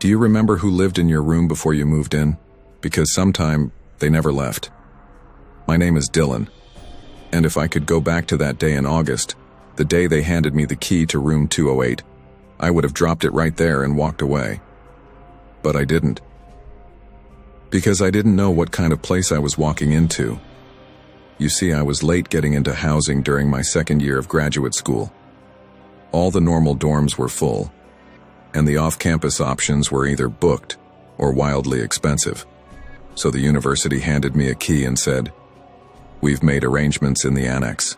Do you remember who lived in your room before you moved in? Because sometime they never left. My name is Dylan, and if I could go back to that day in August, the day they handed me the key to room 208, I would have dropped it right there and walked away. But I didn't. Because I didn't know what kind of place I was walking into. You see, I was late getting into housing during my second year of graduate school. All the normal dorms were full, and the off-campus options were either booked or wildly expensive. So the university handed me a key and said, "We've made arrangements in the annex."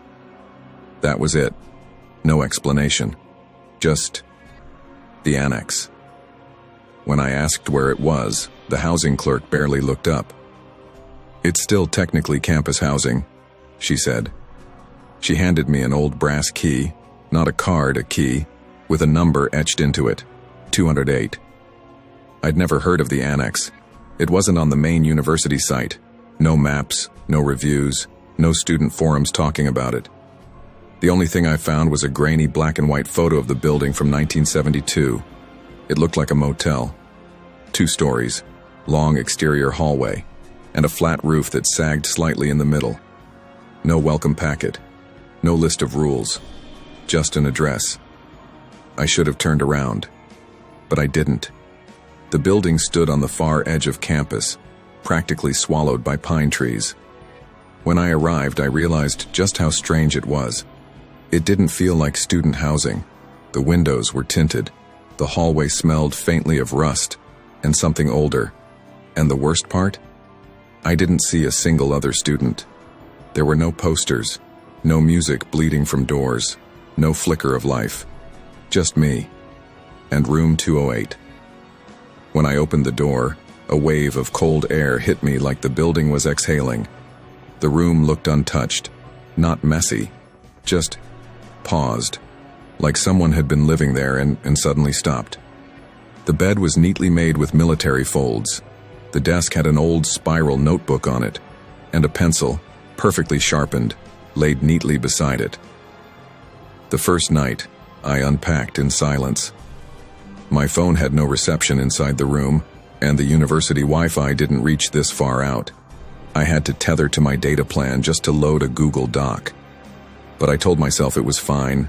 That was it. No explanation. Just the annex. When I asked where it was, the housing clerk barely looked up. "It's still technically campus housing," she said. She handed me an old brass key, not a card, a key, with a number etched into it, 208. I'd never heard of the annex. It wasn't on the main university site. No maps, no reviews, no student forums talking about it. The only thing I found was a grainy black and white photo of the building from 1972. It looked like a motel. 2 stories, long exterior hallway, and a flat roof that sagged slightly in the middle. No welcome packet, no list of rules, just an address. I should have turned around, but I didn't. The building stood on the far edge of campus, practically swallowed by pine trees. When I arrived, I realized just how strange it was. It didn't feel like student housing. The windows were tinted. The hallway smelled faintly of rust and something older. And the worst part? I didn't see a single other student. There were no posters, no music bleeding from doors, no flicker of life. Just me and room 208. When I opened the door, a wave of cold air hit me like the building was exhaling. The room looked untouched, not messy, just paused, like someone had been living there and suddenly stopped. The bed was neatly made with military folds. The desk had an old spiral notebook on it, and a pencil, perfectly sharpened, laid neatly beside it. The first night, I unpacked in silence. My phone had no reception inside the room, and the university Wi-Fi didn't reach this far out. I had to tether to my data plan just to load a Google Doc. But I told myself it was fine.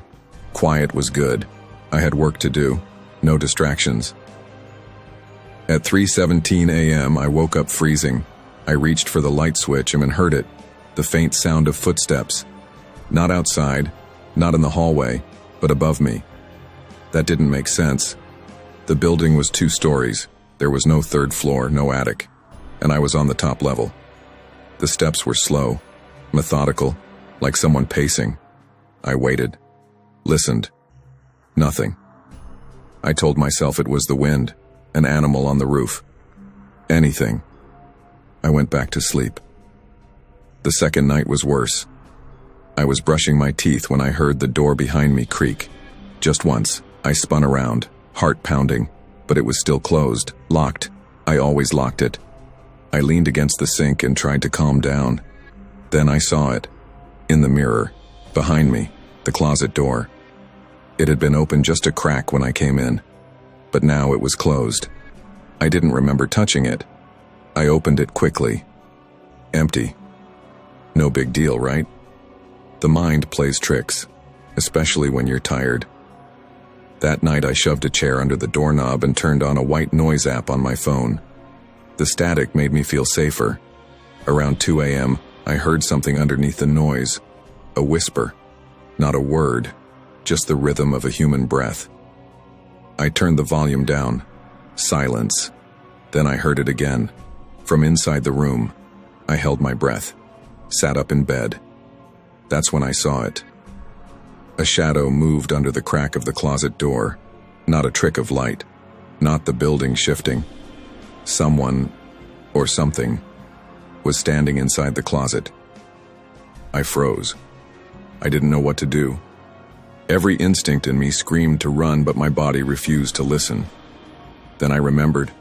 Quiet was good. I had work to do. No distractions. At 3:17 a.m., I woke up freezing. I reached for the light switch and heard it, the faint sound of footsteps. Not outside, not in the hallway, but above me. That didn't make sense. The building was 2 stories. There was no 3rd floor, no attic, and I was on the top level. The steps were slow, methodical, like someone pacing. I waited, listened. Nothing. I told myself it was the wind, an animal on the roof. Anything. I went back to sleep. The second night was worse. I was brushing my teeth when I heard the door behind me creak. Just once, I spun around, heart pounding, but it was still closed, locked. I always locked it. I leaned against the sink and tried to calm down. Then I saw it. In the mirror, behind me, the closet door. It had been open just a crack when I came in, but now it was closed. I didn't remember touching it. I opened it quickly. Empty. No big deal, right? The mind plays tricks, especially when you're tired. That night I shoved a chair under the doorknob and turned on a white noise app on my phone. The static made me feel safer. Around 2 a.m., I heard something underneath the noise. A whisper. Not a word, just the rhythm of a human breath. I turned the volume down. Silence. Then I heard it again. From inside the room. I held my breath. Sat up in bed. That's when I saw it. A shadow moved under the crack of the closet door. Not a trick of light. Not the building shifting. Someone, or something, was standing inside the closet. I froze. I didn't know what to do. Every instinct in me screamed to run, but my body refused to listen. Then I remembered.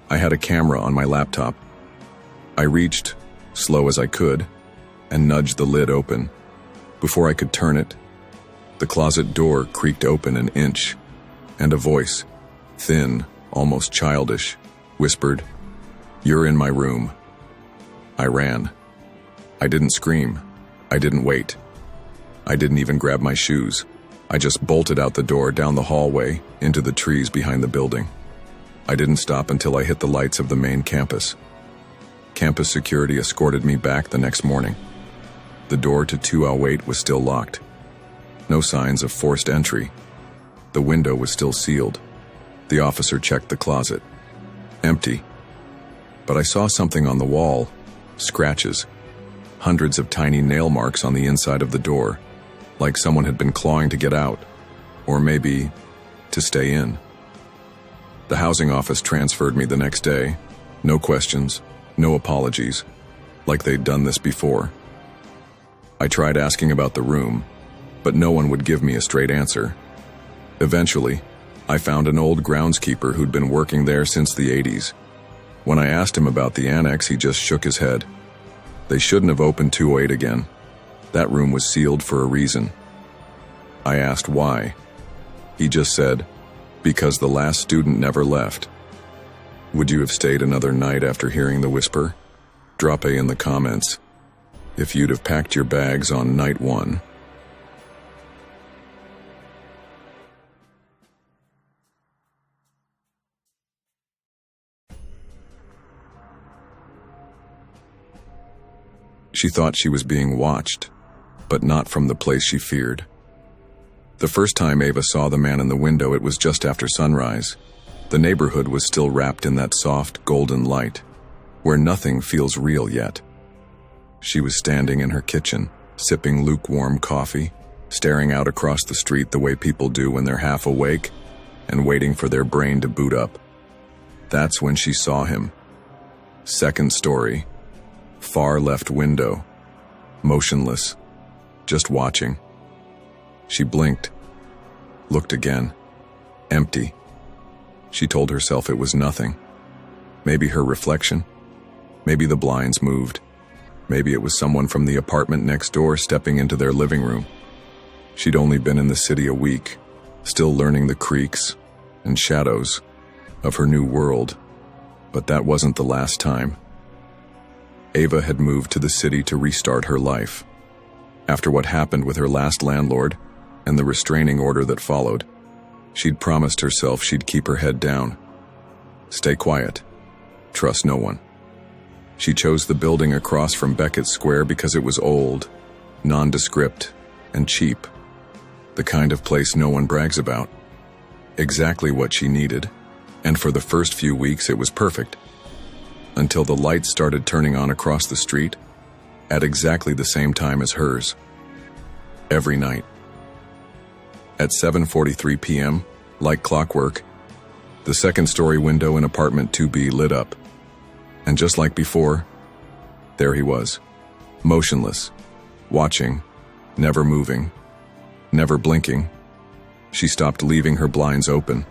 I had a camera on my laptop. I reached, slow as I could, and nudged the lid open. Before I could turn it, the closet door creaked open an inch, and a voice, thin, almost childish, whispered, "You're in my room." I ran. I didn't scream. I didn't wait. I didn't even grab my shoes. I just bolted out the door, down the hallway, into the trees behind the building. I didn't stop until I hit the lights of the main campus. Campus security escorted me back the next morning. The door to 208 was still locked. No signs of forced entry. The window was still sealed. The officer checked the closet. Empty. But I saw something on the wall. Scratches. Hundreds of tiny nail marks on the inside of the door, like someone had been clawing to get out, or maybe to stay in. The housing office transferred me the next day. No questions, no apologies, like they'd done this before. I tried asking about the room, but no one would give me a straight answer. Eventually, I found an old groundskeeper who'd been working there since the 80s. When I asked him about the annex, he just shook his head. They shouldn't have opened 208 again. That room was sealed for a reason. I asked why. He just said, because the last student never left. Would you have stayed another night after hearing the whisper? Drop a in the comments if you'd have packed your bags on night 1. She thought she was being watched, but not from the place she feared. The first time Ava saw the man in the window, it was just after sunrise. The neighborhood was still wrapped in that soft, golden light, where nothing feels real yet. She was standing in her kitchen, sipping lukewarm coffee, staring out across the street the way people do when they're half awake and waiting for their brain to boot up. That's when she saw him. Second story. Far left window, motionless, just watching. She blinked, looked again, empty. She told herself it was nothing. Maybe her reflection, maybe the blinds moved, maybe it was someone from the apartment next door stepping into their living room. She'd only been in the city a week, still learning the creaks and shadows of her new world, but that wasn't the last time. Ava had moved to the city to restart her life. After what happened with her last landlord and the restraining order that followed, she'd promised herself she'd keep her head down. Stay quiet. Trust no one. She chose the building across from Beckett Square because it was old, nondescript, and cheap. The kind of place no one brags about. Exactly what she needed, and for the first few weeks it was perfect. Until the lights started turning on across the street at exactly the same time as hers. Every night. At 7:43 p.m., like clockwork, the second-story window in apartment 2B lit up. And just like before, there he was, motionless, watching, never moving, never blinking. She stopped leaving her blinds open.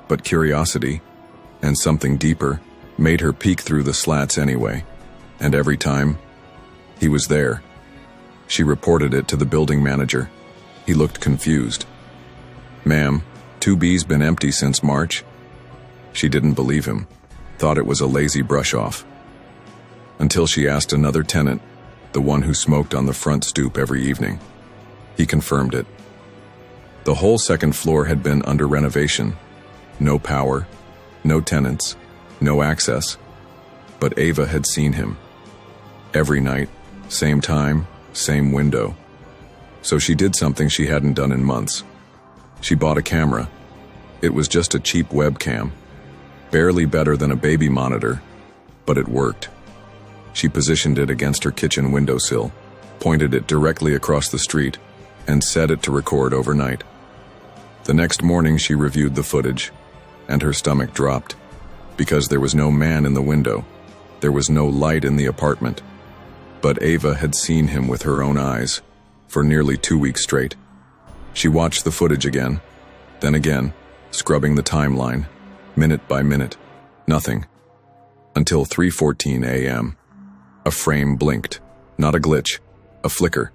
But curiosity, and something deeper, made her peek through the slats anyway, and every time, he was there. She reported it to the building manager. He looked confused. "Ma'am, 2B's been empty since March." She didn't believe him, thought it was a lazy brush-off. Until she asked another tenant, the one who smoked on the front stoop every evening. He confirmed it. The whole second floor had been under renovation. No power, no tenants, no access, but Ava had seen him. Every night, same time, same window. So she did something she hadn't done in months. She bought a camera. It was just a cheap webcam, barely better than a baby monitor, but it worked. She positioned it against her kitchen windowsill, pointed it directly across the street, and set it to record overnight. The next morning she reviewed the footage, and her stomach dropped. Because there was no man in the window, there was no light in the apartment. But Ava had seen him with her own eyes, for nearly 2 weeks straight. She watched the footage again, then again, scrubbing the timeline, minute by minute. Nothing. Until 3:14 a.m. A frame blinked. Not a glitch, a flicker.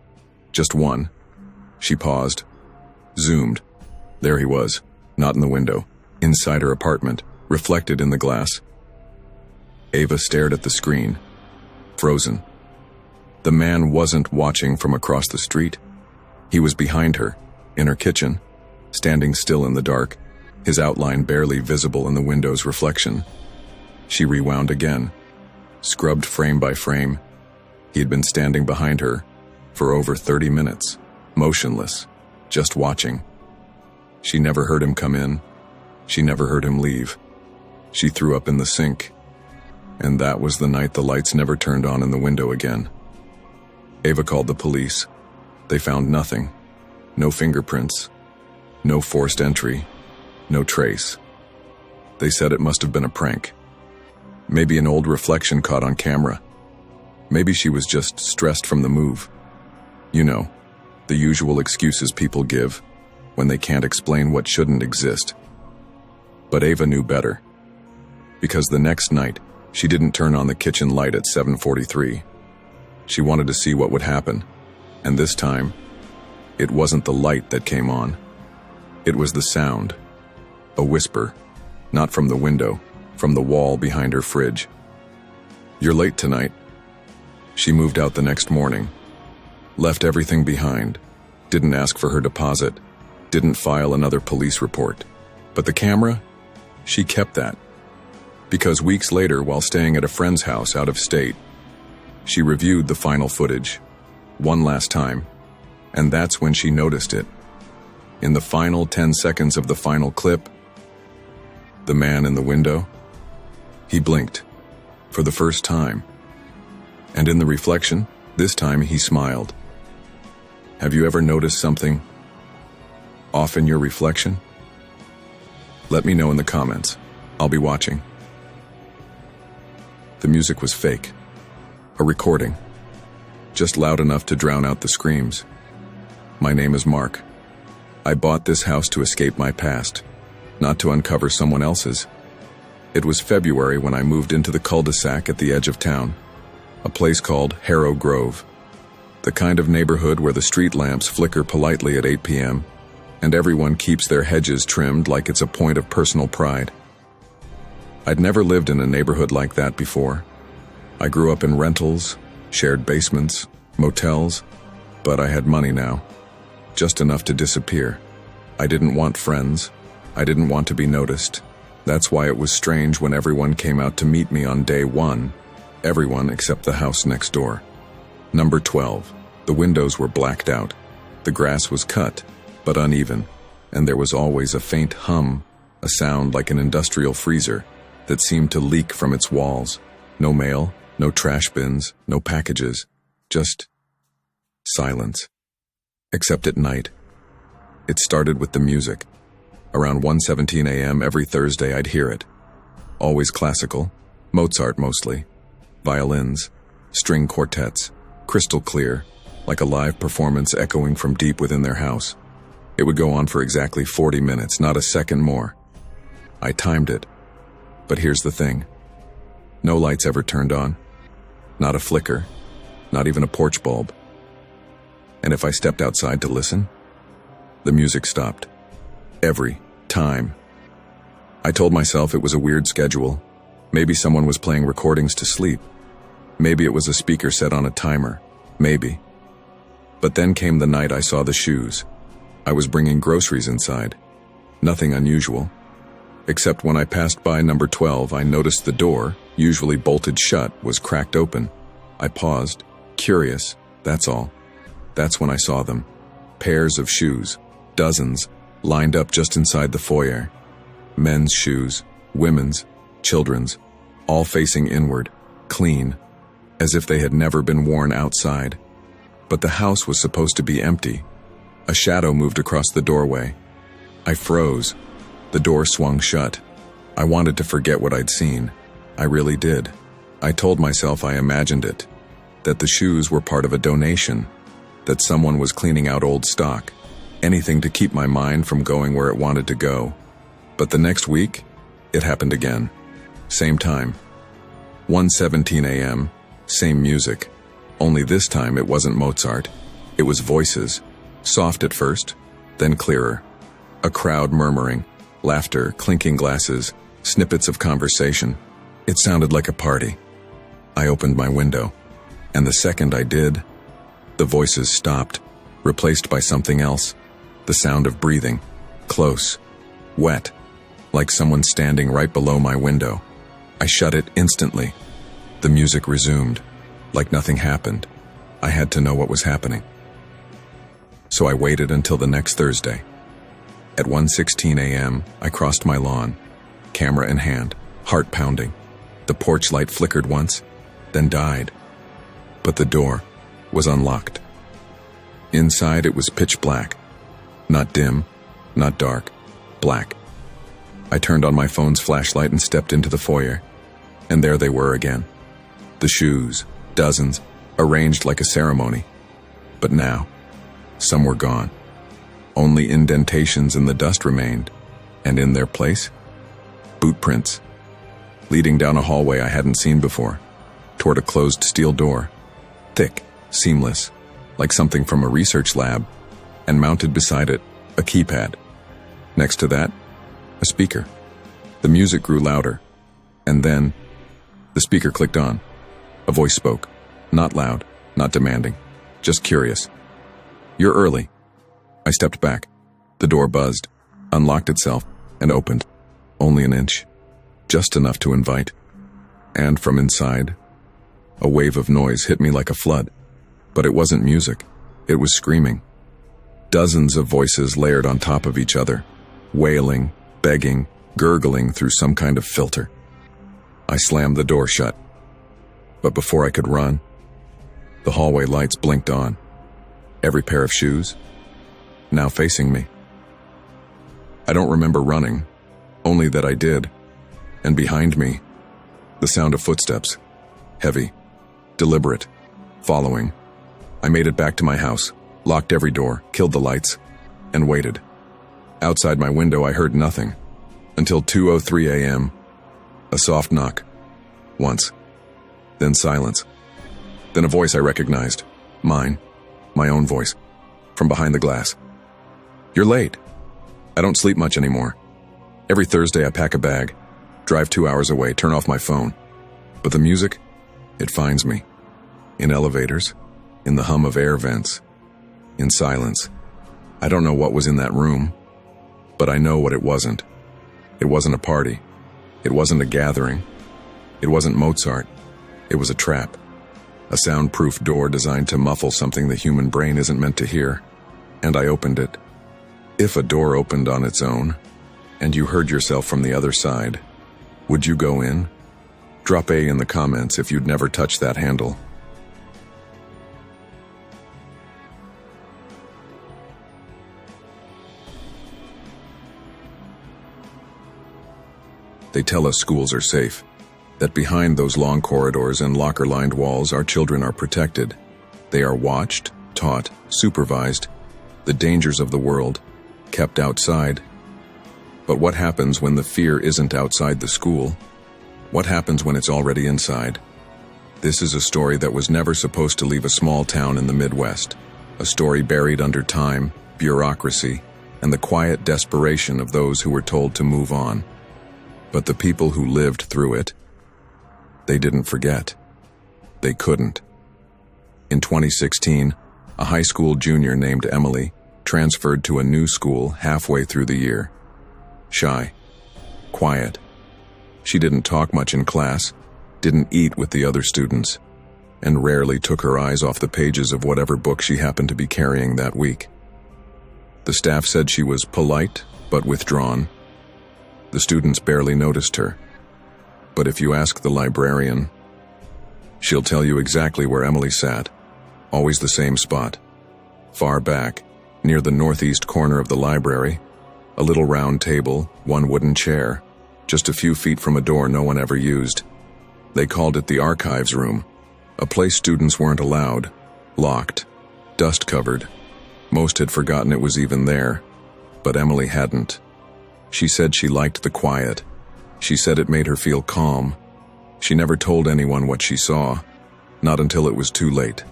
Just one. She paused, zoomed. There he was, not in the window, inside her apartment, reflected in the glass. Ava stared at the screen, frozen. The man wasn't watching from across the street. He was behind her, in her kitchen, standing still in the dark, his outline barely visible in the window's reflection. She rewound again, scrubbed frame by frame. He had been standing behind her for over 30 minutes, motionless, just watching. She never heard him come in. She never heard him leave. She threw up in the sink. And that was the night the lights never turned on in the window again. Ava called the police. They found nothing. No fingerprints. No forced entry. No trace. They said it must have been a prank. Maybe an old reflection caught on camera. Maybe she was just stressed from the move. You know, the usual excuses people give when they can't explain what shouldn't exist. But Ava knew better. Because the next night, she didn't turn on the kitchen light at 7:43. She wanted to see what would happen. And this time, it wasn't the light that came on. It was the sound. A whisper. Not from the window, from the wall behind her fridge. "You're late tonight." She moved out the next morning. Left everything behind. Didn't ask for her deposit. Didn't file another police report. But the camera? She kept that. Because weeks later, while staying at a friend's house out of state, she reviewed the final footage, one last time, and that's when she noticed it. In the final 10 seconds of the final clip, the man in the window, he blinked, for the first time. And in the reflection, this time he smiled. Have you ever noticed something off in your reflection? Let me know in the comments. I'll be watching. The music was fake. A recording. Just loud enough to drown out the screams. My name is Mark. I bought this house to escape my past, not to uncover someone else's. It was February when I moved into the cul-de-sac at the edge of town, a place called Harrow Grove, the kind of neighborhood where the street lamps flicker politely at 8 p.m., and everyone keeps their hedges trimmed like it's a point of personal pride. I'd never lived in a neighborhood like that before. I grew up in rentals, shared basements, motels, but I had money now, just enough to disappear. I didn't want friends. I didn't want to be noticed. That's why it was strange when everyone came out to meet me on day one, everyone except the house next door. Number 12. The windows were blacked out. The grass was cut, but uneven, and there was always a faint hum, a sound like an industrial freezer that seemed to leak from its walls. No mail, no trash bins, no packages, just silence. Except at night. It started with the music. Around 1:17 a.m. every Thursday I'd hear it. Always classical, Mozart mostly, violins, string quartets, crystal clear, like a live performance echoing from deep within their house. It would go on for exactly 40 minutes, not a second more. I timed it. But here's the thing. No lights ever turned on. Not a flicker. Not even a porch bulb. And if I stepped outside to listen, the music stopped. Every time. I told myself it was a weird schedule. Maybe someone was playing recordings to sleep. Maybe it was a speaker set on a timer. Maybe. But then came the night I saw the shoes. I was bringing groceries inside. Nothing unusual. Except when I passed by number 12, I noticed the door, usually bolted shut, was cracked open. I paused, curious, that's all. That's when I saw them. Pairs of shoes, dozens, lined up just inside the foyer. Men's shoes, women's, children's, all facing inward, clean, as if they had never been worn outside. But the house was supposed to be empty. A shadow moved across the doorway. I froze. The door swung shut. I wanted to forget what I'd seen. I really did. I told myself I imagined it, that the shoes were part of a donation, that someone was cleaning out old stock, anything to keep my mind from going where it wanted to go. But the next week, it happened again. Same time. 1:17 a.m., same music. Only this time it wasn't Mozart. It was voices. Soft at first, then clearer. A crowd murmuring, laughter, clinking glasses, snippets of conversation. It sounded like a party. I opened my window, and the second I did, the voices stopped, replaced by something else. The sound of breathing, close, wet, like someone standing right below my window. I shut it instantly. The music resumed, like nothing happened. I had to know what was happening. So I waited until the next Thursday. At 1:16 a.m., I crossed my lawn, camera in hand, heart pounding. The porch light flickered once, then died. But the door was unlocked. Inside it was pitch black. Not dim, not dark, black. I turned on my phone's flashlight and stepped into the foyer. And there they were again. The shoes, dozens, arranged like a ceremony. But now, some were gone. Only indentations in the dust remained, and in their place, boot prints, leading down a hallway I hadn't seen before, toward a closed steel door, thick, seamless, like something from a research lab, and mounted beside it, a keypad. Next to that, a speaker. The music grew louder, and then, the speaker clicked on. A voice spoke, not loud, not demanding, just curious. "You're early." I stepped back. The door buzzed, unlocked itself, and opened. Only an inch. Just enough to invite. And from inside, a wave of noise hit me like a flood. But it wasn't music. It was screaming. Dozens of voices layered on top of each other, wailing, begging, gurgling through some kind of filter. I slammed the door shut. But before I could run, the hallway lights blinked on. Every pair of shoes, now facing me. I don't remember running, only that I did. And behind me, the sound of footsteps, heavy, deliberate, following. I made it back to my house, locked every door, killed the lights, and waited. Outside my window I heard nothing, until 2:03 a.m., a soft knock. Once. Then silence. Then a voice I recognized. Mine. My own voice. From behind the glass. "You're late. I don't sleep much anymore. Every Thursday I pack a bag, drive 2 hours away, turn off my phone. But the music, it finds me. In elevators, in the hum of air vents, in silence. I don't know what was in that room, but I know what it wasn't. It wasn't a party. It wasn't a gathering. It wasn't Mozart. It was a trap. A soundproof door designed to muffle something the human brain isn't meant to hear. And I opened it. If a door opened on its own, and you heard yourself from the other side, would you go in? Drop A in the comments if you'd never touched that handle. They tell us schools are safe, that behind those long corridors and locker-lined walls our children are protected. They are watched, taught, supervised, the dangers of the world, kept outside. But what happens when the fear isn't outside the school? What happens when it's already inside? This is a story that was never supposed to leave a small town in the Midwest, a story buried under time, bureaucracy, and the quiet desperation of those who were told to move on. But the people who lived through it, they didn't forget. They couldn't. In 2016, a high school junior named Emily transferred to a new school halfway through the year. Shy, quiet. She didn't talk much in class, didn't eat with the other students, and rarely took her eyes off the pages of whatever book she happened to be carrying that week. The staff said she was polite, but withdrawn. The students barely noticed her. But if you ask the librarian, she'll tell you exactly where Emily sat, always the same spot. Far back, near the northeast corner of the library, a little round table, one wooden chair, just a few feet from a door no one ever used. They called it the archives room, a place students weren't allowed, locked, dust-covered. Most had forgotten it was even there, but Emily hadn't. She said she liked the quiet. She said it made her feel calm. She never told anyone what she saw, not until it was too late.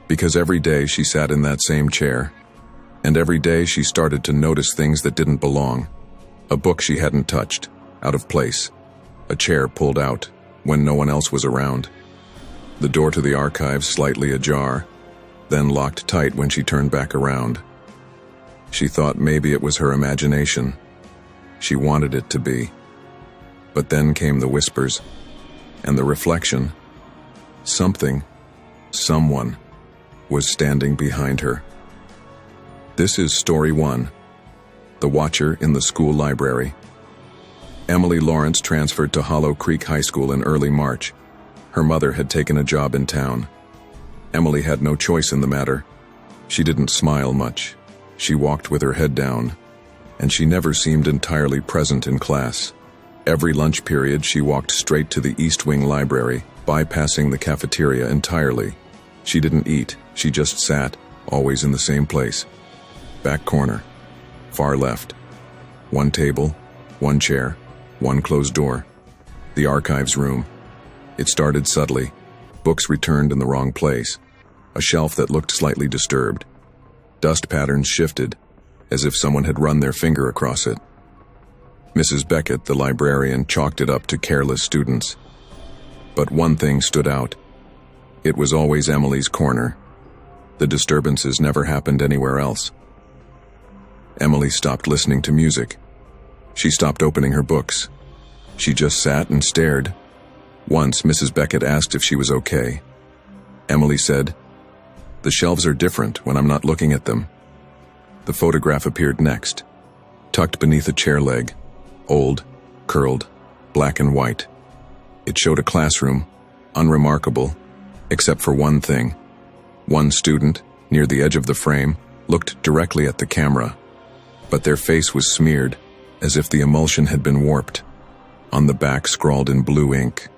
Because every day she sat in that same chair, and every day she started to notice things that didn't belong. A book she hadn't touched, out of place, a chair pulled out when no one else was around. The door to the archives slightly ajar, then locked tight when she turned back around. She thought maybe it was her imagination. She wanted it to be. But then came the whispers, and the reflection. Someone was standing behind her. This is Story 1, The Watcher in the School Library. Emily Lawrence transferred to Hollow Creek High School in early March. Her mother had taken a job in town. Emily had no choice in the matter. She didn't smile much. She walked with her head down, and she never seemed entirely present in class. Every lunch period, she walked straight to the East Wing Library, bypassing the cafeteria entirely. She didn't eat, she just sat, always in the same place. Back corner, far left. One table, one chair, one closed door. The archives room. It started subtly. Books returned in the wrong place. A shelf that looked slightly disturbed. Dust patterns shifted, as if someone had run their finger across it. Mrs. Beckett, the librarian, chalked it up to careless students. But one thing stood out. It was always Emily's corner. The disturbances never happened anywhere else. Emily stopped listening to music. She stopped opening her books. She just sat and stared. Once, Mrs. Beckett asked if she was okay. Emily said, "The shelves are different when I'm not looking at them." The photograph appeared next, tucked beneath a chair leg, old, curled, black and white. It showed a classroom, unremarkable, except for one thing. One student, near the edge of the frame, looked directly at the camera, but their face was smeared, as if the emulsion had been warped. On the back, scrawled in blue ink,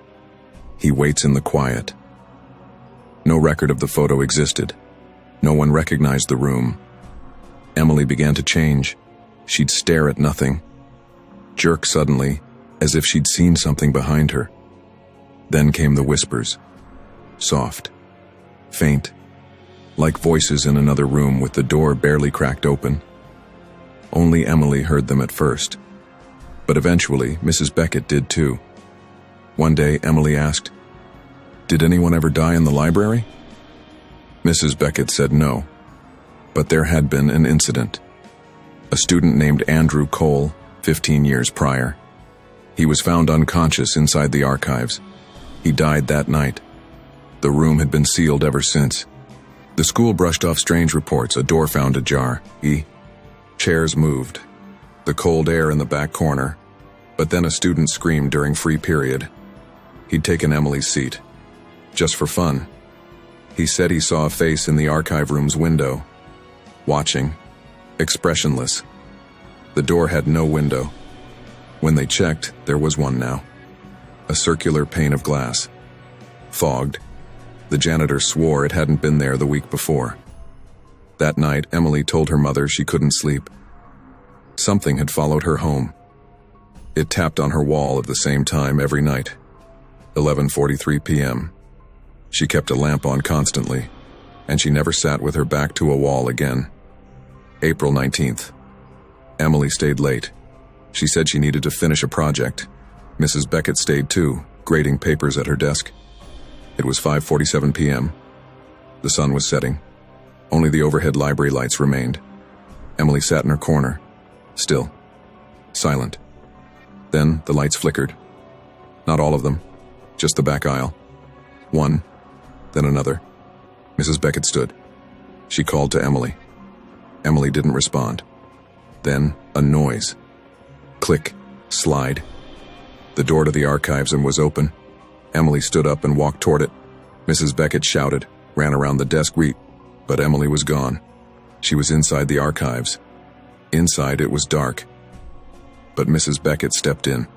"He waits in the quiet." No record of the photo existed. No one recognized the room. Emily began to change. She'd stare at nothing, jerk suddenly, as if she'd seen something behind her. Then came the whispers. Soft, faint, like voices in another room with the door barely cracked open. Only Emily heard them at first, but eventually Mrs. Beckett did too. One day, Emily asked, "Did anyone ever die in the library?" Mrs. Beckett said no, but there had been an incident. A student named Andrew Cole, 15 years prior. He was found unconscious inside the archives. He died that night. The room had been sealed ever since. The school brushed off strange reports. A door found ajar. Chairs moved. The cold air in the back corner. But then a student screamed during free period. He'd taken Emily's seat. Just for fun. He said he saw a face in the archive room's window. Watching. Expressionless. The door had no window. When they checked, there was one now. A circular pane of glass. Fogged. The janitor swore it hadn't been there the week before. That night, Emily told her mother she couldn't sleep. Something had followed her home. It tapped on her wall at the same time every night. 11:43 p.m. She kept a lamp on constantly, and she never sat with her back to a wall again. April 19th. Emily stayed late. She said she needed to finish a project. Mrs. Beckett stayed too, grading papers at her desk. It was 5:47 p.m. The sun was setting. Only the overhead library lights remained. Emily sat in her corner, still, silent. Then the lights flickered. Not all of them, just the back aisle. One, then another. Mrs. Beckett stood. She called to Emily. Emily didn't respond. Then a noise. Click, slide. The door to the archives room was open. Emily stood up and walked toward it. Mrs. Beckett shouted, ran around the desk, but Emily was gone. She was inside the archives. Inside it was dark. But Mrs. Beckett stepped in.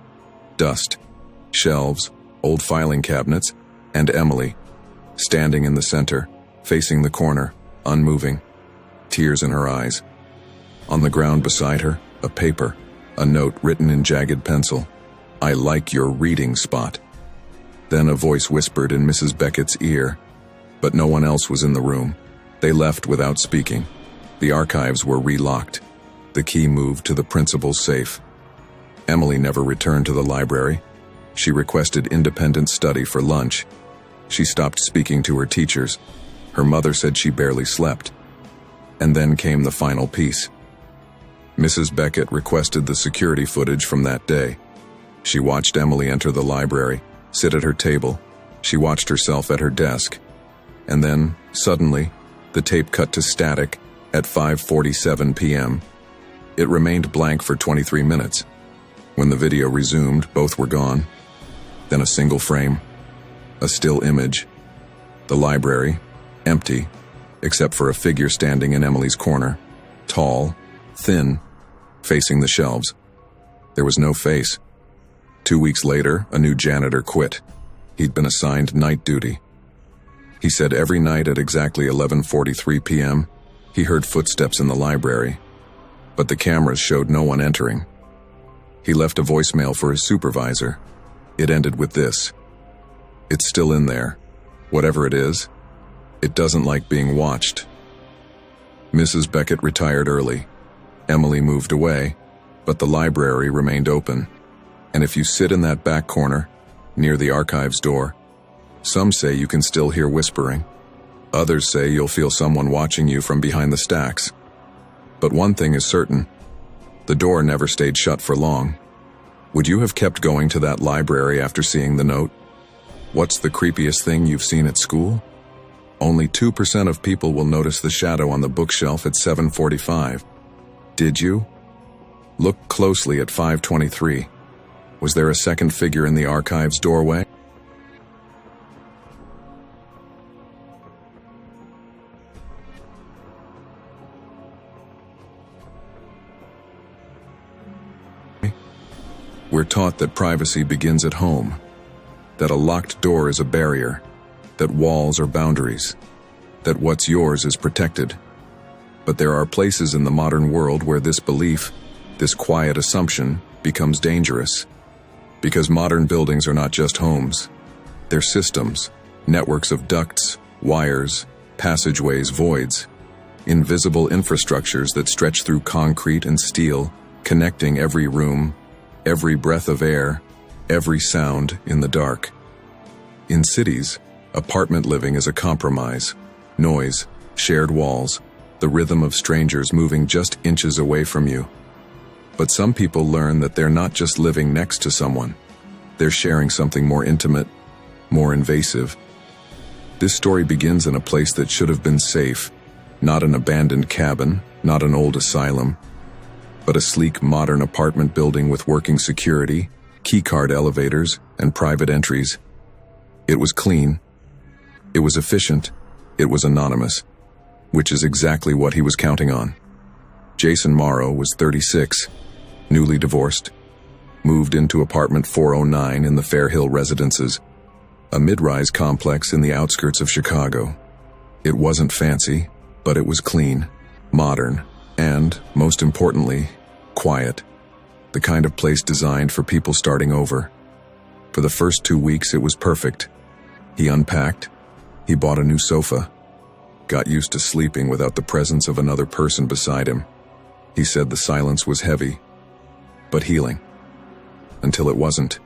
Dust, shelves, old filing cabinets, and Emily, standing in the center, facing the corner, unmoving, tears in her eyes. On the ground beside her, a paper, a note written in jagged pencil. "I like your reading spot." Then a voice whispered in Mrs. Beckett's ear, but no one else was in the room. They left without speaking. The archives were relocked. The key moved to the principal's safe. Emily never returned to the library. She requested independent study for lunch. She stopped speaking to her teachers. Her mother said she barely slept. And then came the final piece. Mrs. Beckett requested the security footage from that day. She watched Emily enter the library, sit at her table. She watched herself at her desk. And then, suddenly, the tape cut to static at 5:47 p.m. It remained blank for 23 minutes. When the video resumed, both were gone. Then a single frame, a still image. The library, empty, except for a figure standing in Emily's corner, tall, thin, facing the shelves. There was no face. 2 weeks later, a new janitor quit. He'd been assigned night duty. He said every night at exactly 11:43 p.m., he heard footsteps in the library, but the cameras showed no one entering. He left a voicemail for his supervisor. It ended with this: "It's still in there. Whatever it is, it doesn't like being watched." Mrs. Beckett retired early. Emily moved away, but the library remained open. And if you sit in that back corner, near the archives door, some say you can still hear whispering. Others say you'll feel someone watching you from behind the stacks. But one thing is certain: the door never stayed shut for long. Would you have kept going to that library after seeing the note? What's the creepiest thing you've seen at school? Only 2% of people will notice the shadow on the bookshelf at 7:45. Did you? Look closely at 5:23. Was there a second figure in the archives doorway? We're taught that privacy begins at home, that a locked door is a barrier, that walls are boundaries, that what's yours is protected. But there are places in the modern world where this belief, this quiet assumption, becomes dangerous. Because modern buildings are not just homes. They're systems, networks of ducts, wires, passageways, voids, invisible infrastructures that stretch through concrete and steel, connecting every room, every breath of air, every sound in the dark. In cities, apartment living is a compromise. Noise, shared walls, the rhythm of strangers moving just inches away from you. But some people learn that they're not just living next to someone. They're sharing something more intimate, more invasive. This story begins in a place that should have been safe, not an abandoned cabin, not an old asylum, but a sleek modern apartment building with working security, keycard elevators, and private entries. It was clean. It was efficient. It was anonymous, which is exactly what he was counting on. Jason Morrow was 36, newly divorced, moved into apartment 409 in the Fair Hill Residences, a mid-rise complex in the outskirts of Chicago. It wasn't fancy, but it was clean, modern, and, most importantly, quiet. The kind of place designed for people starting over. For the first 2 weeks, it was perfect. He unpacked. He bought a new sofa. Got used to sleeping without the presence of another person beside him. He said the silence was heavy, but healing. Until it wasn't.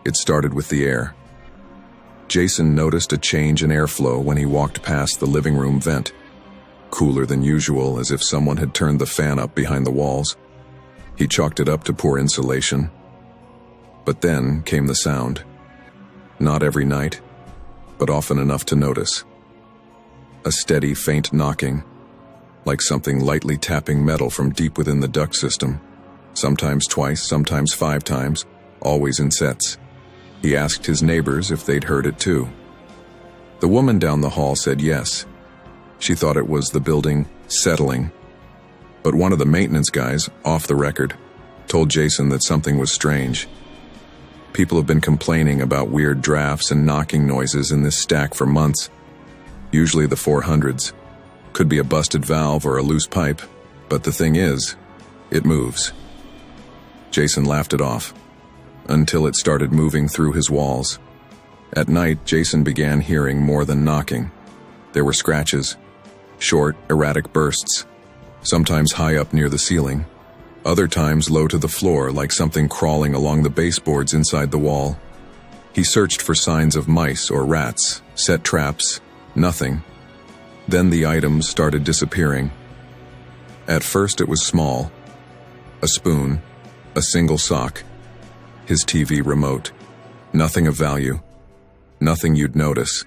It started with the air. Jason noticed a change in airflow when he walked past the living room vent. Cooler than usual, as if someone had turned the fan up behind the walls. He chalked it up to poor insulation. But then came the sound. Not every night, but often enough to notice. A steady, faint knocking, like something lightly tapping metal from deep within the duct system. Sometimes twice, sometimes 5 times, always in sets. He asked his neighbors if they'd heard it too. The woman down the hall said yes. She thought it was the building settling. But one of the maintenance guys, off the record, told Jason that something was strange. People have been complaining about weird drafts and knocking noises in this stack for months. Usually the 400s. Could be a busted valve or a loose pipe. But the thing is, it moves. Jason laughed it off, until it started moving through his walls. At night, Jason began hearing more than knocking. There were scratches, short, erratic bursts, sometimes high up near the ceiling, Other times low to the floor, like something crawling along the baseboards inside the wall. He searched for signs of mice or rats, set traps, nothing. Then the items started disappearing. At first it was small. A spoon, a single sock, his TV remote. Nothing of value. Nothing you'd notice,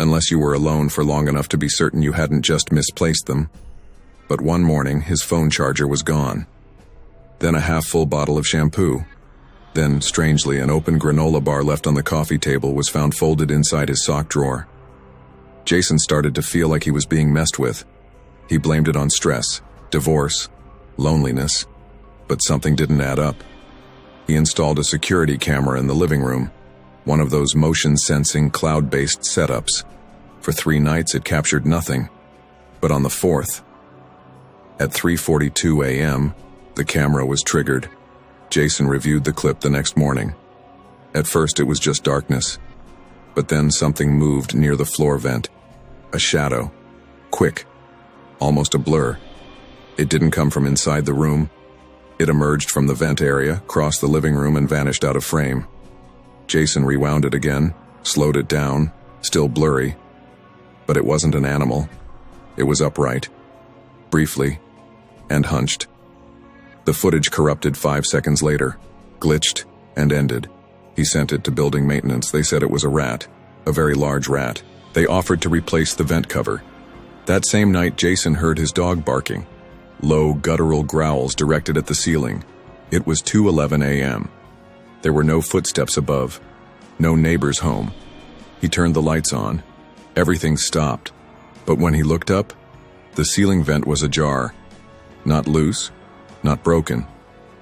unless you were alone for long enough to be certain you hadn't just misplaced them. But one morning, his phone charger was gone. Then a half-full bottle of shampoo. Then, strangely, an open granola bar left on the coffee table was found folded inside his sock drawer. Jason started to feel like he was being messed with. He blamed it on stress, divorce, loneliness, but something didn't add up. He installed a security camera in the living room, one of those motion-sensing, cloud-based setups. For 3 nights it captured nothing. But on the 4th, at 3:42 a.m., the camera was triggered. Jason reviewed the clip the next morning. At first it was just darkness, but then something moved near the floor vent. A shadow. Quick. Almost a blur. It didn't come from inside the room. It emerged from the vent area, crossed the living room, and vanished out of frame. Jason rewound it again, slowed it down, still blurry. But it wasn't an animal. It was upright. Briefly. And hunched. The footage corrupted 5 seconds later, glitched, and ended. He sent it to building maintenance. They said it was a rat, a very large rat. They offered to replace the vent cover. That same night, Jason heard his dog barking. Low, guttural growls directed at the ceiling. It was 2:11 a.m. There were no footsteps above, no neighbors home. He turned the lights on. Everything stopped. But when he looked up, the ceiling vent was ajar. Not loose, not broken,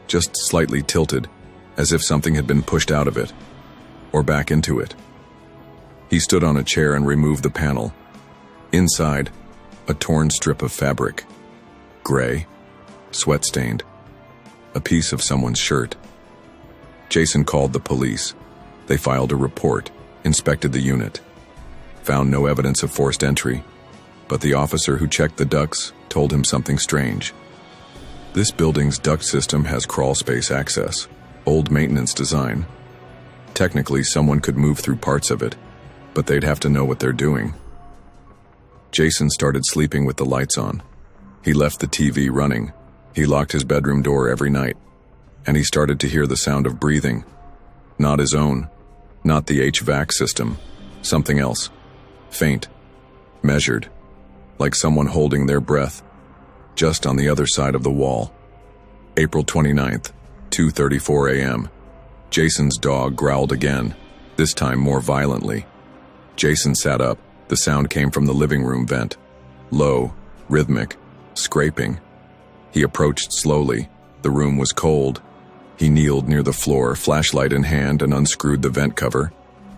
just slightly tilted, as if something had been pushed out of it, or back into it. He stood on a chair and removed the panel. Inside, a torn strip of fabric. Gray, sweat-stained. A piece of someone's shirt. Jason called the police. They filed a report, inspected the unit. Found no evidence of forced entry, but the officer who checked the ducts told him something strange. This building's duct system has crawlspace access, old maintenance design. Technically, someone could move through parts of it, but they'd have to know what they're doing. Jason started sleeping with the lights on. He left the TV running. He locked his bedroom door every night, and he started to hear the sound of breathing. Not his own, not the HVAC system, something else. Faint, measured, like someone holding their breath, just on the other side of the wall. April 29th, 2:34 a.m. Jason's dog growled again, this time more violently. Jason sat up. The sound came from the living room vent. Low, rhythmic, scraping. He approached slowly. The room was cold. He kneeled near the floor, flashlight in hand, and unscrewed the vent cover.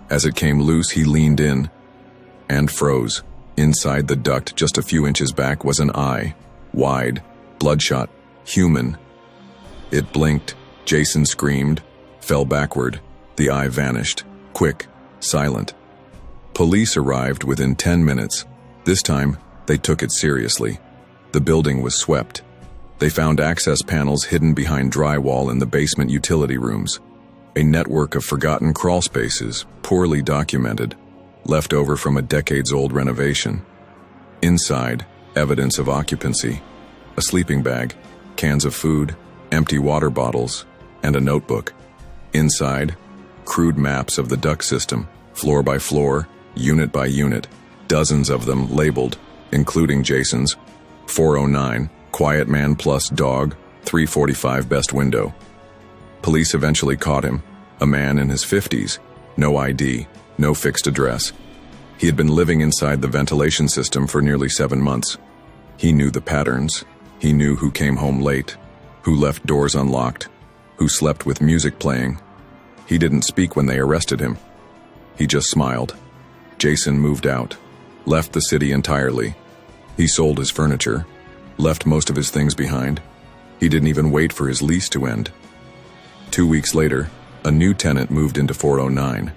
As it came loose, he leaned in and froze. Inside the duct, just a few inches back, was an eye. Wide, bloodshot, human. It blinked. Jason screamed, fell backward. The eye vanished. Quick, silent. Police arrived within 10 minutes. This time, they took it seriously. The building was swept. They found access panels hidden behind drywall in the basement utility rooms. A network of forgotten crawl spaces, poorly documented, left over from a decades-old renovation. Inside, evidence of occupancy. A sleeping bag, cans of food, empty water bottles, and a notebook. Inside, crude maps of the duct system, floor by floor, unit by unit, dozens of them labeled, including Jason's. 409, quiet man plus dog, 345 best window. Police eventually caught him, a man in his 50s, no ID, no fixed address. He had been living inside the ventilation system for nearly 7 months. He knew the patterns. He knew who came home late, who left doors unlocked, who slept with music playing. He didn't speak when they arrested him. He just smiled. Jason moved out, left the city entirely. He sold his furniture, left most of his things behind. He didn't even wait for his lease to end. 2 weeks later, a new tenant moved into 409.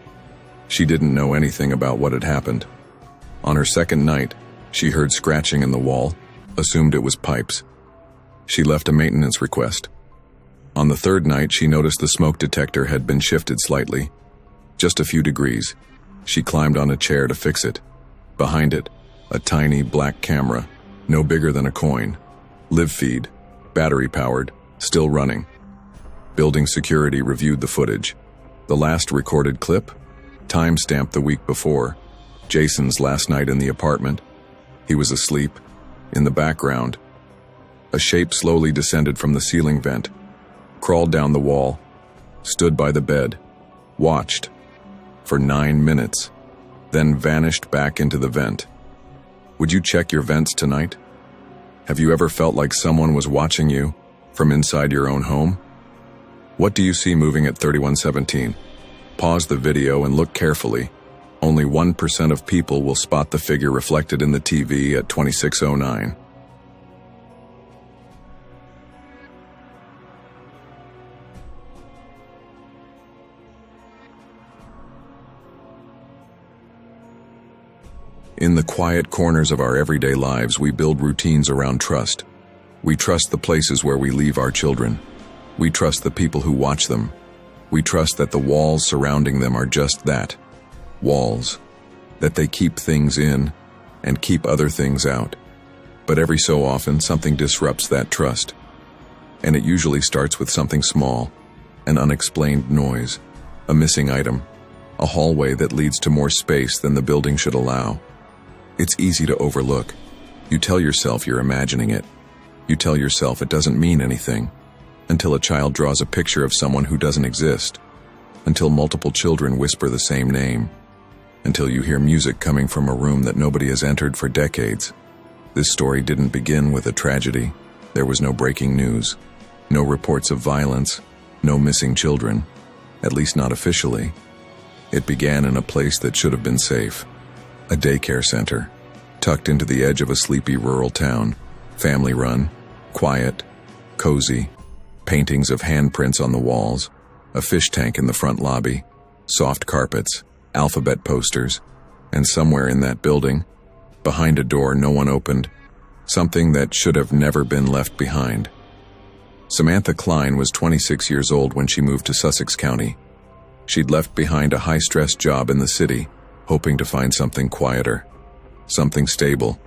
She didn't know anything about what had happened. On her second night, she heard scratching in the wall, assumed it was pipes. She left a maintenance request, On the third night, she noticed the smoke detector had been shifted slightly, just a few degrees. She climbed on a chair to fix it. Behind it, a tiny black camera, no bigger than a coin. Live feed, battery-powered, still running. Building security reviewed the footage. The last recorded clip? Time-stamped the week before. Jason's last night in the apartment. He was asleep. In the background, a shape slowly descended from the ceiling vent, crawled down the wall, stood by the bed, watched for 9 minutes, then vanished back into the vent. Would you check your vents tonight? Have you ever felt like someone was watching you from inside your own home? What do you see moving at 3117? Pause the video and look carefully. Only 1% of people will spot the figure reflected in the TV at 2609. In the quiet corners of our everyday lives, we build routines around trust. We trust the places where we leave our children. We trust the people who watch them. We trust that the walls surrounding them are just that, walls, that they keep things in and keep other things out. But every so often, something disrupts that trust. And it usually starts with something small, an unexplained noise, a missing item, a hallway that leads to more space than the building should allow. It's easy to overlook. You tell yourself you're imagining it. You tell yourself it doesn't mean anything, until a child draws a picture of someone who doesn't exist, until multiple children whisper the same name, until you hear music coming from a room that nobody has entered for decades. This story didn't begin with a tragedy. There was no breaking news, no reports of violence, no missing children, at least not officially. It began in a place that should have been safe. A daycare center, tucked into the edge of a sleepy rural town, family-run, quiet, cozy, paintings of handprints on the walls, a fish tank in the front lobby, soft carpets, alphabet posters, and somewhere in that building, behind a door no one opened, something that should have never been left behind. Samantha Klein was 26 years old when she moved to Sussex County. She'd left behind a high-stress job in the city, hoping to find something quieter, something stable.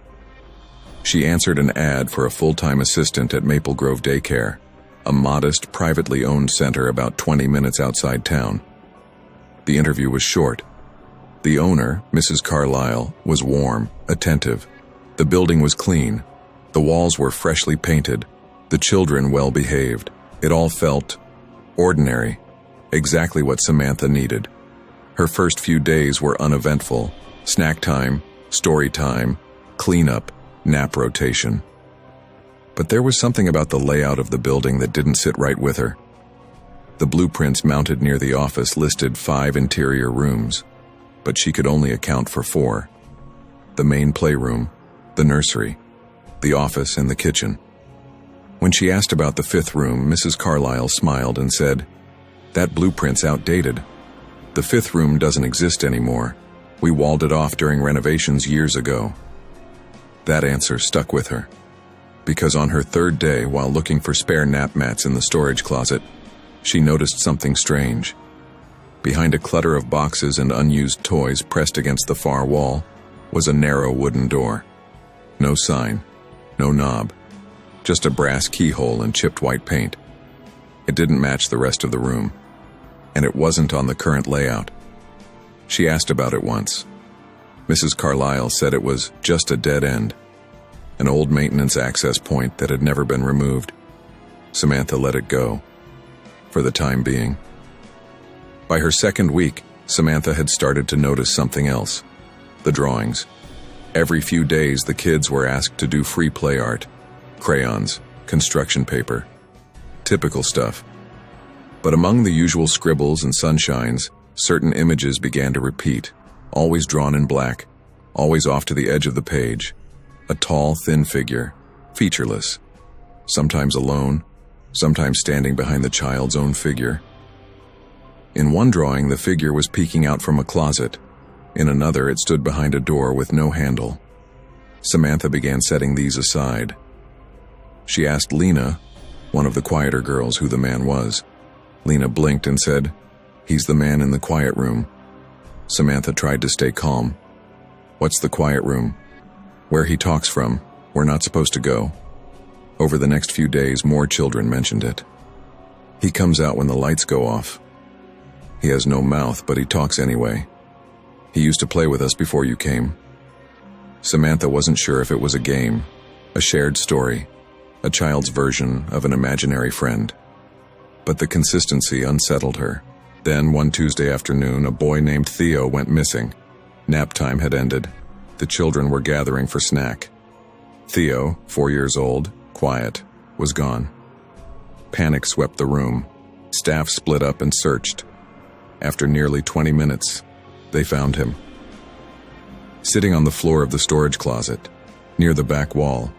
She answered an ad for a full-time assistant at Maple Grove Daycare, a modest, privately owned center about 20 minutes outside town. The interview was short. The owner, Mrs. Carlisle, was warm, attentive. The building was clean. The walls were freshly painted. The children well-behaved. It all felt ordinary, exactly what Samantha needed. Her first few days were uneventful. Snack time, story time, cleanup, nap rotation. But there was something about the layout of the building that didn't sit right with her. The blueprints mounted near the office listed 5 interior rooms, but she could only account for 4. The main playroom, the nursery, the office, and the kitchen. When she asked about the 5th room, Mrs. Carlisle smiled and said, "That blueprint's outdated. The 5th room doesn't exist anymore. We walled it off during renovations years ago." That answer stuck with her, because on her 3rd day, while looking for spare nap mats in the storage closet, she noticed something strange. Behind a clutter of boxes and unused toys pressed against the far wall was a narrow wooden door. No sign, no knob, just a brass keyhole and chipped white paint. It didn't match the rest of the room, and it wasn't on the current layout. She asked about it once. Mrs. Carlisle said it was just a dead end, an old maintenance access point that had never been removed. Samantha let it go, for the time being. By her 2nd week, Samantha had started to notice something else: the drawings. Every few days, the kids were asked to do free play art, crayons, construction paper, typical stuff. But among the usual scribbles and sunshines, certain images began to repeat, always drawn in black, always off to the edge of the page. A tall, thin figure, featureless, sometimes alone, sometimes standing behind the child's own figure. In one drawing, the figure was peeking out from a closet. In another, it stood behind a door with no handle. Samantha began setting these aside. She asked Lena, one of the quieter girls, who the man was. Lena blinked and said, "He's the man in the quiet room." Samantha tried to stay calm. "What's the quiet room?" "Where he talks from. We're not supposed to go." Over the next few days, more children mentioned it. "He comes out when the lights go off. He has no mouth, but he talks anyway. He used to play with us before you came." Samantha wasn't sure if it was a game, a shared story, a child's version of an imaginary friend. But the consistency unsettled her. Then, one Tuesday afternoon, a boy named Theo went missing. Nap time had ended. The children were gathering for snack. Theo, 4 years old, quiet, was gone. Panic swept the room. Staff split up and searched. After nearly 20 minutes, they found him. Sitting on the floor of the storage closet, near the back wall,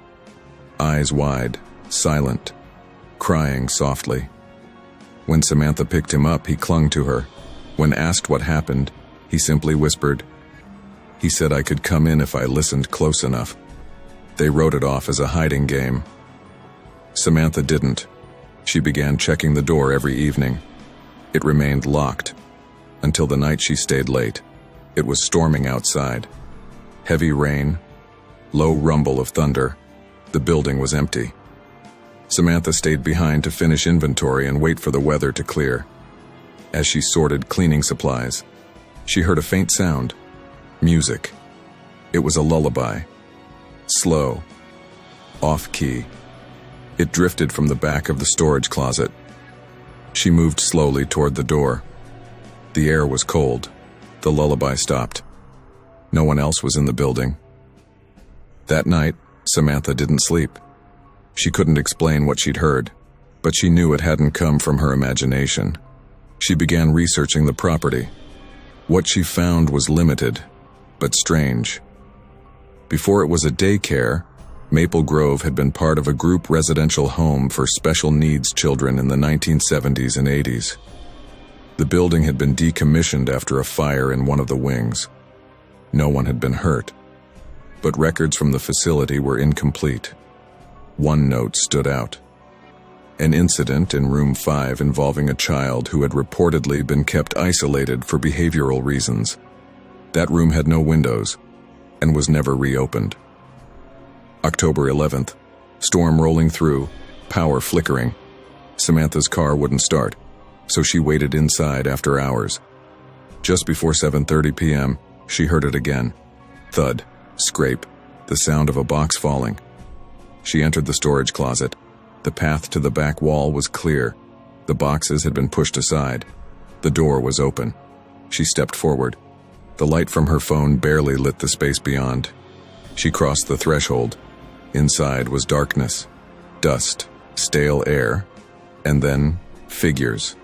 eyes wide, silent, crying softly. When Samantha picked him up, he clung to her. When asked what happened, he simply whispered, "He said I could come in if I listened close enough." They wrote it off as a hiding game. Samantha didn't. She began checking the door every evening. It remained locked, until the night she stayed late. It was storming outside. Heavy rain, low rumble of thunder. The building was empty. Samantha stayed behind to finish inventory and wait for the weather to clear. As she sorted cleaning supplies, she heard a faint sound. Music. It was a lullaby. Slow. Off-key. It drifted from the back of the storage closet. She moved slowly toward the door. The air was cold. The lullaby stopped. No one else was in the building. That night, Samantha didn't sleep. She couldn't explain what she'd heard, but she knew it hadn't come from her imagination. She began researching the property. What she found was limited, but strange. Before it was a daycare, Maple Grove had been part of a group residential home for special needs children in the 1970s and 80s. The building had been decommissioned after a fire in one of the wings. No one had been hurt, but records from the facility were incomplete. One note stood out. An incident in room 5 involving a child who had reportedly been kept isolated for behavioral reasons. That room had no windows and was never reopened. October 11th, storm rolling through, power flickering. Samantha's car wouldn't start, so she waited inside after hours. Just before 7:30 p.m., she heard it again. Thud, scrape, the sound of a box falling. She entered the storage closet. The path to the back wall was clear. The boxes had been pushed aside. The door was open. She stepped forward. The light from her phone barely lit the space beyond. She crossed the threshold. Inside was darkness, dust, stale air, and then figures.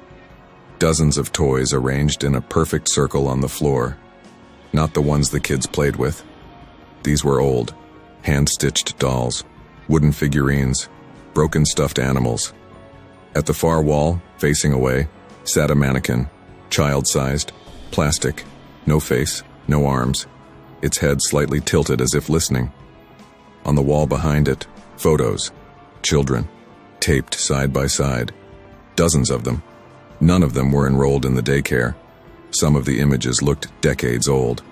Dozens of toys arranged in a perfect circle on the floor. Not the ones the kids played with. These were old, hand-stitched dolls, wooden figurines, broken stuffed animals. At the far wall, facing away, sat a mannequin, child-sized, plastic, no face, no arms, its head slightly tilted as if listening. On the wall behind it, photos, children, taped side by side, dozens of them. None of them were enrolled in the daycare. Some of the images looked decades old.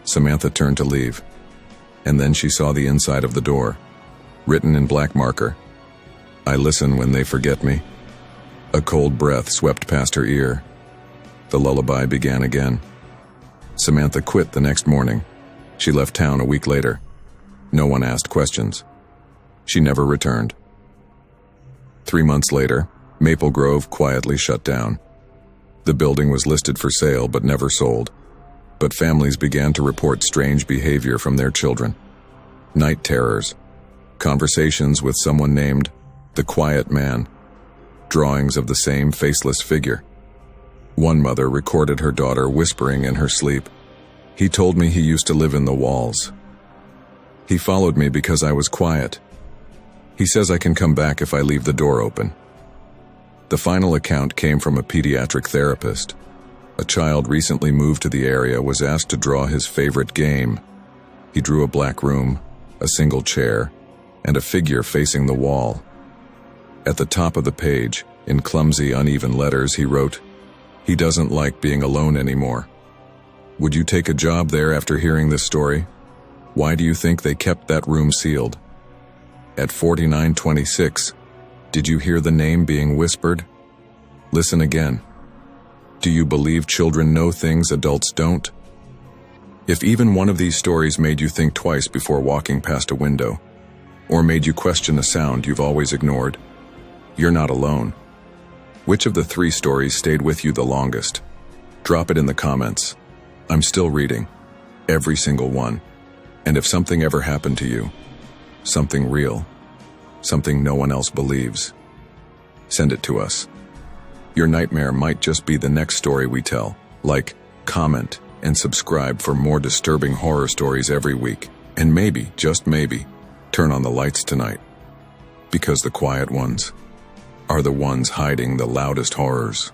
Samantha turned to leave, and then she saw the inside of the door. Written in black marker, "I listen when they forget me." A cold breath swept past her ear. The lullaby began again. Samantha quit the next morning. She left town a week later. No one asked questions. She never returned. 3 months later, Maple Grove quietly shut down. The building was listed for sale but never sold. But families began to report strange behavior from their children. Night terrors, conversations with someone named the Quiet Man, drawings of the same faceless figure. One mother recorded her daughter whispering in her sleep, "He told me he used to live in the walls. He followed me because I was quiet. He says I can come back if I leave the door open." The final account came from a pediatric therapist. A child recently moved to the area was asked to draw his favorite game. He drew a black room, a single chair, and a figure facing the wall. At the top of the page, in clumsy, uneven letters, he wrote, "He doesn't like being alone anymore." Would you take a job there after hearing this story? Why do you think they kept that room sealed? At 4926, did you hear the name being whispered? Listen again. Do you believe children know things adults don't? If even one of these stories made you think twice before walking past a window, or made you question a sound you've always ignored, you're not alone. Which of the 3 stories stayed with you the longest? Drop it in the comments. I'm still reading. Every single one. And if something ever happened to you, something real, something no one else believes, send it to us. Your nightmare might just be the next story we tell. Like, comment, and subscribe for more disturbing horror stories every week. And maybe, just maybe, turn on the lights tonight. Because the quiet ones are the ones hiding the loudest horrors.